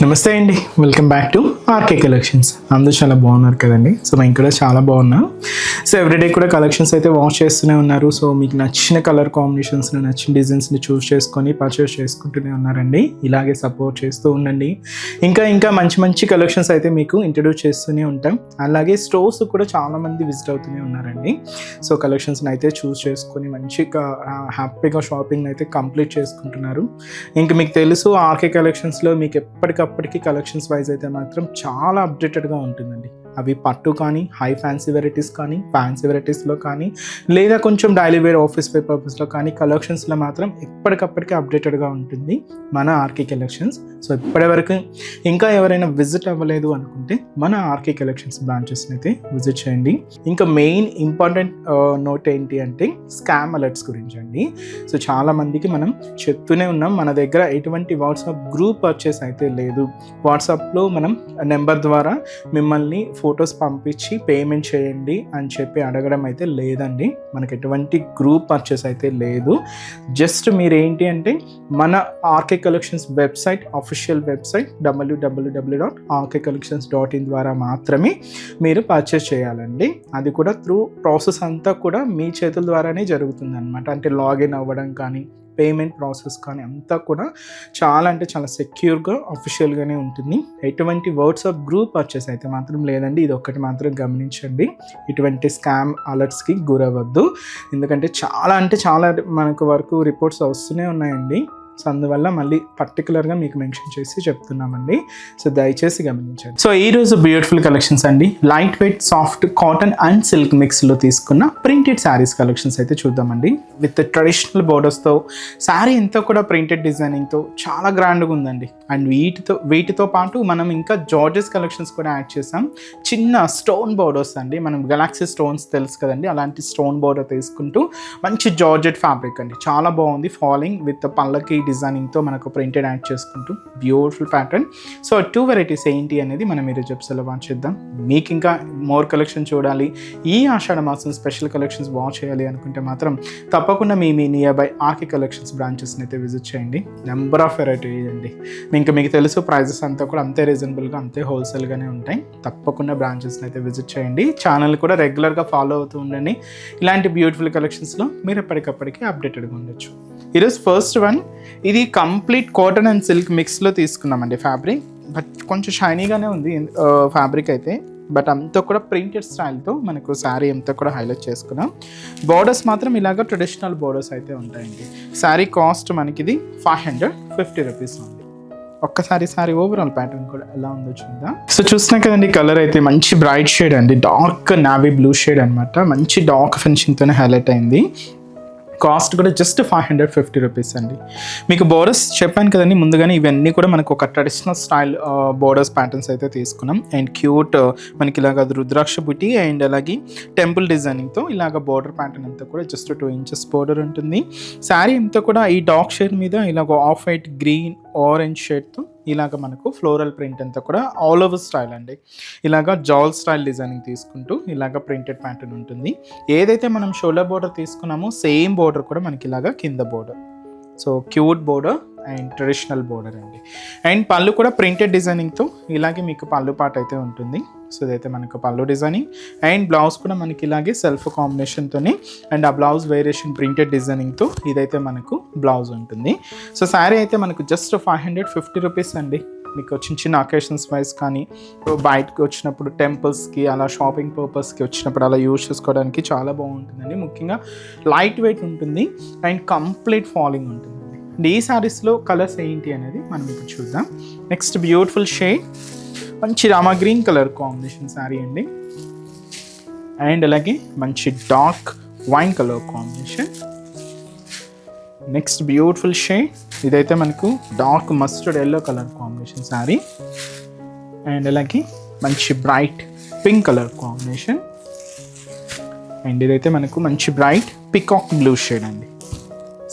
నమస్తే అండి, welcome back to RK Collections. అందరూ చాలా బాగున్నారు కదండి. సో మేము కూడా చాలా బాగున్నాం. సో ఎవ్రీడే కూడా కలెక్షన్స్ అయితే వాచ్ చేస్తూనే ఉన్నారు. సో మీకు నచ్చిన కలర్ కాంబినేషన్స్ని, నచ్చిన డిజైన్స్ని చూస్ చేసుకొని పర్చేస్ చేసుకుంటూనే ఉన్నారండి. ఇలాగే సపోర్ట్ చేస్తూ ఉండండి. ఇంకా మంచి మంచి కలెక్షన్స్ అయితే మీకు ఇంట్రడ్యూస్ చేస్తూనే ఉంటాం. అలాగే స్టోర్స్ కూడా చాలామంది విజిట్ అవుతూనే ఉన్నారండి. సో కలెక్షన్స్ని అయితే చూస్ చేసుకొని మంచిగా హ్యాపీగా షాపింగ్ అయితే కంప్లీట్ చేసుకుంటున్నారు. ఇంకా మీకు తెలుసు ఆర్కే కలెక్షన్స్లో మీకు ఎప్పటికప్పటికి కలెక్షన్స్ వైజ్ అయితే మాత్రం చాలా అప్డేటెడ్గా ఉంటుందండి. అవి పట్టు కానీ, హై ఫ్యాన్సీ వెరైటీస్ కానీ, ఫ్యాన్సీ వెరైటీస్లో కానీ, లేదా కొంచెం డైలీ వేర్ ఆఫీస్ వేర్ పర్పస్లో కానీ కలెక్షన్స్లో మాత్రం ఎప్పటికప్పటికీ అప్డేటెడ్గా ఉంటుంది మన ఆర్కే కలెక్షన్స్. సో ఇప్పటివరకు ఇంకా ఎవరైనా విజిట్ అవ్వలేదు అనుకుంటే మన ఆర్కే కలెక్షన్స్ బ్రాంచెస్ని అయితే విజిట్ చేయండి. ఇంకా మెయిన్ ఇంపార్టెంట్ నోట్ ఏంటి అంటే స్కామ్ అలర్ట్స్ గురించి అండి. సో చాలామందికి మనం చెప్తూనే ఉన్నాం, మన దగ్గర ఎటువంటి వాట్సాప్ గ్రూప్ పర్చేస్ అయితే లేదు. వాట్సాప్లో మనం నెంబర్ ద్వారా మిమ్మల్ని ఫొటోస్ పంపించి పేమెంట్ చేయండి అని చెప్పి అడగడం అయితే లేదండి. మనకి ఎటువంటి గ్రూప్ పర్చేస్ అయితే లేదు. జస్ట్ మీరు ఏంటి అంటే మన RK Collections website, official website www.rkcollections.in ద్వారా మాత్రమే మీరు పర్చేస్ చేయాలండి. అది కూడా త్రూ ప్రాసెస్ అంతా కూడా మీ చేతుల ద్వారానే జరుగుతుంది అనమాట. అంటే లాగిన్ అవ్వడం కానీ, పేమెంట్ ప్రాసెస్ కానీ అంతా కూడా చాలా సెక్యూర్గా అఫీషియల్గానే ఉంటుంది. ఎటువంటి వాట్సాప్ గ్రూప్ పర్చేస్ అయితే మాత్రం లేదండి. ఇది ఒక్కటి మాత్రం గమనించండి. ఇటువంటి స్కామ్ అలర్ట్స్కి గురవద్దు. ఎందుకంటే చాలా మనకు వరకు రిపోర్ట్స్ వస్తూనే ఉన్నాయండి. సో అందువల్ల మళ్ళీ పర్టికులర్గా మీకు మెన్షన్ చేసి చెప్తున్నామండి. సో దయచేసి గమనించండి. సో ఈరోజు బ్యూటిఫుల్ కలెక్షన్స్ అండి. Light weight, soft cotton and silk మిక్స్లో తీసుకున్న ప్రింటెడ్ శారీస్ కలెక్షన్స్ అయితే చూద్దామండి. విత్ ట్రెడిషనల్ బోర్డర్స్తో శారీ ఎంతో కూడా ప్రింటెడ్ డిజైనింగ్తో చాలా గ్రాండ్గా ఉందండి. అండ్ వీటితో పాటు మనం ఇంకా జార్జెస్ కలెక్షన్స్ కూడా యాడ్ చేసాం. చిన్న స్టోన్ బోర్డర్స్ అండి. మనం గెలాక్సీ స్టోన్స్ తెలుసు కదండి, అలాంటి స్టోన్ బోర్డర్ తీసుకుంటూ మంచి జార్జెట్ ఫ్యాబ్రిక్ అండి. చాలా బాగుంది. ఫాలింగ్ విత్ పల్లకి డిజైనింగ్తో మనకు ప్రింటెడ్ యాడ్ చేసుకుంటూ బ్యూటిఫుల్ ప్యాటర్న్. సో 2 వెరైటీస్ ఏంటి అనేది మనం ఈరోజు ఎపిసోడ్లో వాచ్ చేద్దాం. మీకు ఇంకా మోర్ కలెక్షన్ చూడాలి, ఈ ఆషాఢ మాసం స్పెషల్ కలెక్షన్స్ వాచ్ చేయాలి అనుకుంటే మాత్రం తప్పకుండా మీ నియర్ బై ఆర్కే కలెక్షన్స్ బ్రాంచెస్ని అయితే విజిట్ చేయండి. నెంబర్ ఆఫ్ వెరైటీ అండి. ఇంకా మీకు తెలుసు ప్రైజెస్ అంతా కూడా అంతే రీజనబుల్గా, అంతే హోల్సేల్గానే ఉంటాయి. తప్పకుండా బ్రాంచెస్ని అయితే విజిట్ చేయండి. ఛానల్ కూడా రెగ్యులర్గా ఫాలో అవుతూ ఉండండి. ఇలాంటి బ్యూటిఫుల్ కలెక్షన్స్లో మీరు ఎప్పటికప్పటికీ అప్డేటెడ్గా ఉండొచ్చు. ఈరోజు ఫస్ట్ వన్, ఇది కంప్లీట్ కాటన్ అండ్ సిల్క్ మిక్స్లో తీసుకున్నామండి ఫ్యాబ్రిక్. బట్ కొంచెం షైనీగానే ఉంది ఫ్యాబ్రిక్ అయితే. బట్ అంతా కూడా ప్రింటెడ్ స్టైల్తో మనకు శారీ అంతా కూడా హైలైట్ చేసుకున్నాం. బోర్డర్స్ మాత్రం ఇలాగ ట్రెడిషనల్ బోర్డర్స్ అయితే ఉంటాయండి. శారీ కాస్ట్ మనకి ఇది 550 రూపీస్ ఉంది. ఒక్కసారి శారీ ఓవరాల్ ప్యాటర్న్ కూడా ఎలా ఉందో చూద్దాం. సో చూసినా కదండి, కలర్ అయితే మంచి బ్రైట్ షేడ్ అండి. డార్క్ నావీ బ్లూ షేడ్ అనమాట. మంచి డార్క్ ఫినిషింగ్తోనే హైలైట్ అయింది. కాస్ట్ కూడా జస్ట్ 550 రూపీస్ అండి. మీకు బోర్డర్స్ చెప్పాను కదండి ముందుగానే, ఇవన్నీ కూడా మనకు ఒక ట్రెడిషనల్ స్టైల్ బోర్డర్స్ ప్యాటర్న్స్ అయితే తీసుకున్నాం. అండ్ క్యూట్ మనకి ఇలాగ రుద్రాక్ష బుట్టి అండ్ అలాగే టెంపుల్ డిజైనింగ్తో ఇలాగ బోర్డర్ ప్యాటర్న్ అంతా కూడా జస్ట్ 2 ఇంచెస్ బోర్డర్ ఉంటుంది. శారీ అంతా కూడా ఈ డార్క్ షేడ్ మీద ఇలాగ ఆఫ్ వైట్, గ్రీన్, ఆరెంజ్ షేడ్తో ఇలాగ మనకు ఫ్లోరల్ ప్రింట్ అంతా కూడా ఆల్ ఓవర్ స్టైల్ అండి. ఇలాగ జాల్ స్టైల్ డిజైనింగ్ తీసుకుంటూ ఇలాగ ప్రింటెడ్ ప్యాటర్న్ ఉంటుంది. ఏదైతే మనం షోల్డర్ బోర్డర్ తీసుకున్నామో సేమ్ బోర్డర్ కూడా మనకి ఇలాగ కింద border. So cute border and traditional border అండి. అండ్ పళ్ళు కూడా ప్రింటెడ్ డిజైనింగ్తో ఇలాగే మీకు పళ్ళు పాట అయితే ఉంటుంది. సో ఇదైతే మనకు పళ్ళు డిజైనింగ్. అండ్ బ్లౌజ్ కూడా మనకి ఇలాగే సెల్ఫ్ కాంబినేషన్తోనే అండ్ ఆ బ్లౌజ్ వేరియేషన్ ప్రింటెడ్ డిజైనింగ్తో ఇదైతే మనకు బ్లౌజ్ ఉంటుంది. సో శారీ అయితే మనకు జస్ట్ 550 రూపీస్ అండి. మీకు చిన్న అకేషన్స్ వైజ్ కానీ, బయటకు వచ్చినప్పుడు టెంపుల్స్కి అలా షాపింగ్ పర్పస్కి వచ్చినప్పుడు అలా యూజ్ చేసుకోవడానికి చాలా బాగుంటుందండి. ముఖ్యంగా లైట్ వెయిట్ ఉంటుంది అండ్ కంప్లీట్ ఫాలింగ్ ఉంటుందండి. అండ్ ఈ శారీస్లో కలర్స్ ఏంటి అనేది మనం ఇప్పుడు చూద్దాం. నెక్స్ట్ బ్యూటిఫుల్ షేడ్, మంచి Rama green colour combination sari అండి. అండ్ అలాగే మంచి dark wine colour combination. Next beautiful shade, ఇదైతే మనకు dark mustard yellow colour combination sari. And అలాగే మంచి bright pink colour combination. And ఇదైతే మనకు మంచి బ్రైట్ పికాక్ బ్లూ షేడ్ అండి.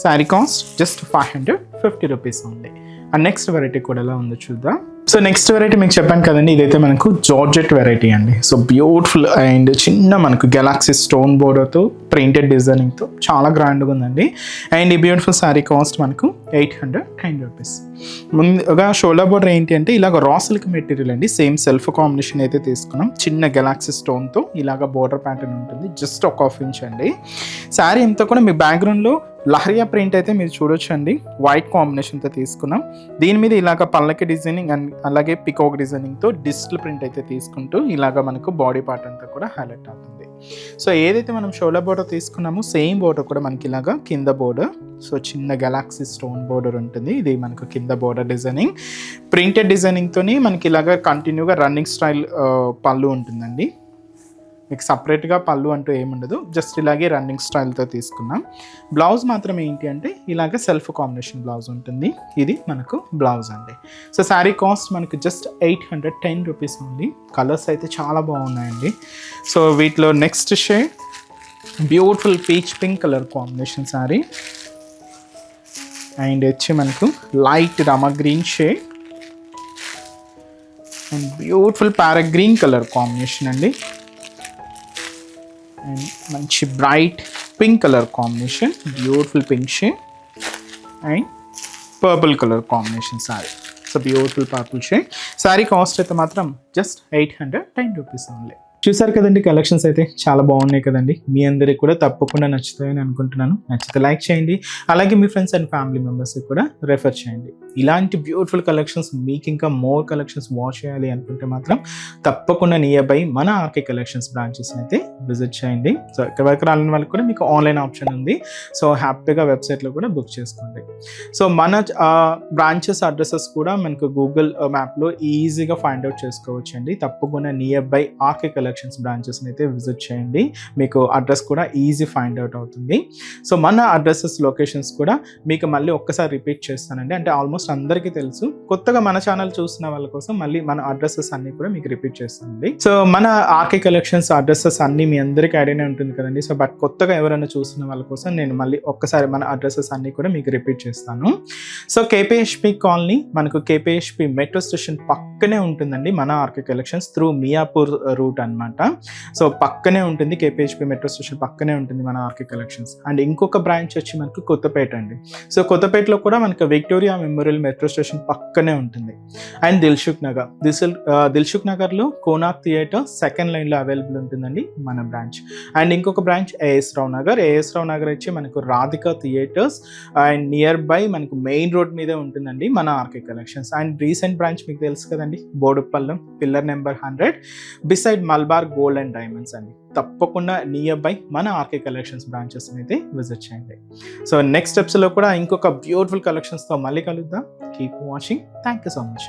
శారీ కాస్ట్ జస్ట్ 550 రూపీస్ ఉంది. అండ్ నెక్స్ట్ వెరైటీ కూడా ఎలా ఉందో చూద్దాం. సో నెక్స్ట్ వెరైటీ మీకు చెప్పాను కదండి, ఇదైతే మనకు జార్జెట్ వెరైటీ అండి. సో బ్యూటిఫుల్ అండ్ చిన్న మనకు గెలాక్సీ స్టోన్ బోర్డర్తో ప్రింటెడ్ డిజైనింగ్తో చాలా గ్రాండ్గా ఉందండి. అండ్ ఈ బ్యూటిఫుల్ శారీ కాస్ట్ మనకు 810 రూపీస్. ముందుగా షోల్డర్ బోర్డర్ ఏంటి అంటే ఇలాగ రా సిల్క్ మెటీరియల్ అండి, సేమ్ సెల్ఫ్ కాంబినేషన్ అయితే తీసుకున్నాం. చిన్న గెలాక్సీ స్టోన్తో ఇలాగ బోర్డర్ ప్యాటర్న్ ఉంటుంది, జస్ట్ 1/2 ఇంచ్ అండి. శారీ అంతా కూడా మీ బ్యాక్గ్రౌండ్లో లహరియా ప్రింట్ అయితే మీరు చూడొచ్చు అండి, వైట్ కాంబినేషన్తో తీసుకున్నాం. దీని మీద ఇలాగ పల్లకి డిజైనింగ్ అండ్ అలాగే పికాక్ డిజైనింగ్తో డిజిటల్ ప్రింట్ అయితే తీసుకుంటూ ఇలాగ మనకు బాడీ పార్ట్ అంతా కూడా హైలైట్ అవుతుంది. సో ఏదైతే మనం షోల్డర్ బోర్డర్ తీసుకున్నామో సేమ్ బోర్డర్ కూడా మనకి ఇలాగ కింద బోర్డర్, సో చిన్న గెలాక్సీ స్టోన్ బోర్డర్ ఉంటుంది. ఇది మనకు కింద బోర్డర్ డిజైనింగ్, ప్రింటెడ్ డిజైనింగ్తోని మనకి ఇలాగ కంటిన్యూగా రన్నింగ్ స్టైల్ పళ్ళు ఉంటుందండి. మీకు సపరేట్గా పళ్ళు అంటూ ఏముండదు, జస్ట్ ఇలాగే రన్నింగ్ స్టైల్తో తీసుకున్నాం. బ్లౌజ్ మాత్రం ఏంటి అంటే ఇలాగ సెల్ఫ్ కాంబినేషన్ బ్లౌజ్ ఉంటుంది. ఇది మనకు బ్లౌజ్ అండి. సో శారీ కాస్ట్ మనకు జస్ట్ 810 రూపీస్ ఉంది. కలర్స్ అయితే చాలా బాగున్నాయండి. సో వీటిలో next shade beautiful peach pink colour combination sari, and వచ్చి మనకు light Rama green shade and beautiful para green colour combination అండి, అండ్ మంచి bright pink colour combination, beautiful pink shade and purple colour combination sari. So beautiful purple shade. Sari cost అయితే మాత్రం just 810 rupees only. చూసారు కదండి, collections అయితే చాలా బాగున్నాయి కదండి. మీ అందరికి కూడా తప్పకుండా నచ్చుతాయని అనుకుంటున్నాను. నచ్చితే లైక్ చేయండి, అలాగే మీ ఫ్రెండ్స్ అండ్ ఫ్యామిలీ మెంబర్స్కి కూడా రెఫర్ చేయండి. ఇలాంటి బ్యూటిఫుల్ కలెక్షన్స్ మీకు ఇంకా మోర్ కలెక్షన్స్ వాచ్ చేయాలి అనుకుంటే మాత్రం తప్పకుండా నియర్ బై మన ఆర్కే కలెక్షన్స్ బ్రాంచెస్ని అయితే విజిట్ చేయండి. సో ఇక్కడ వరకు రాలని వాళ్ళకి కూడా మీకు ఆన్లైన్ ఆప్షన్ ఉంది, సో హ్యాపీగా వెబ్సైట్లో కూడా బుక్ చేసుకోండి. సో మన బ్రాంచెస్ అడ్రసెస్ కూడా మనకు గూగుల్ మ్యాప్లో ఈజీగా ఫైండ్ అవుట్ చేసుకోవచ్చు అండి. తప్పకుండా నియర్ బై ఆర్కే కలెక్షన్స్ బ్రాంచెస్ని అయితే విజిట్ చేయండి, మీకు అడ్రస్ కూడా ఈజీ ఫైండ్ అవుట్ అవుతుంది. సో మన అడ్రసెస్ లొకేషన్స్ కూడా మీకు మళ్ళీ ఒక్కసారి రిపీట్ చేస్తానండి, అంటే ఆల్మోస్ట్ అందరికీ తెలుసు. కొత్తగా మన ఛానల్ చూసిన వాళ్ళ కోసం మళ్ళీ మన అడ్రసెస్ అన్ని కూడా మీకు రిపీట్ చేస్తానండి. సో మన ఆర్కే కలెక్షన్స్ అడ్రసెస్ అన్ని మీ అందరికీ ఐడియానే ఉంటుంది కదండి. సో బట్ కొత్తగా ఎవరైనా చూసిన వాళ్ళ కోసం నేను మళ్ళీ ఒక్కసారి మన అడ్రసెస్ అన్ని కూడా మీకు రిపీట్ చేస్తాను. సో కేపీహెచ్పి కాలనీ మనకు కేపీహెచ్పి మెట్రో స్టేషన్ పక్కనే ఉంటుందండి మన RK Collections, through Miyapur route అనమాట. సో పక్కనే ఉంటుంది, కేపీహెచ్పి మెట్రో స్టేషన్ పక్కనే ఉంటుంది మన ఆర్కే కలెక్షన్స్. అండ్ ఇంకొక బ్రాంచ్ వచ్చి మనకు కొత్తపేట అండి. సో కొత్తపేటలో కూడా మనకు విక్టోరియా మెమోరియల్ మెట్రో స్టేషన్ పక్కనే ఉంటుంది. అండ్ దిల్సుఖ్ నగర్లో కోనాక్ థియేటర్ సెకండ్ లైన్లో అవైలబుల్ ఉంటుందండి మన బ్రాంచ్. అండ్ ఇంకొక బ్రాంచ్ ఏఎస్ రావు నగర్ వచ్చి మనకు Radhika theatres and near by మనకు మెయిన్ రోడ్ మీదే ఉంటుందండి మన RK collections. And recent branch మీకు తెలుసు కదండి, బోడుపల్లం pillar number 100 beside Malabar gold and diamonds అండి. తప్పకుండా నియర్ బై మన ఆర్కే కలెక్షన్స్ బ్రాంచెస్ అయితే విజిట్ చేయండి. సో నెక్స్ట్ స్టెప్స్లో కూడా ఇంకొక బ్యూటిఫుల్ కలెక్షన్స్తో మళ్ళీ కలుద్దాం. Keep watching. Thank you so much.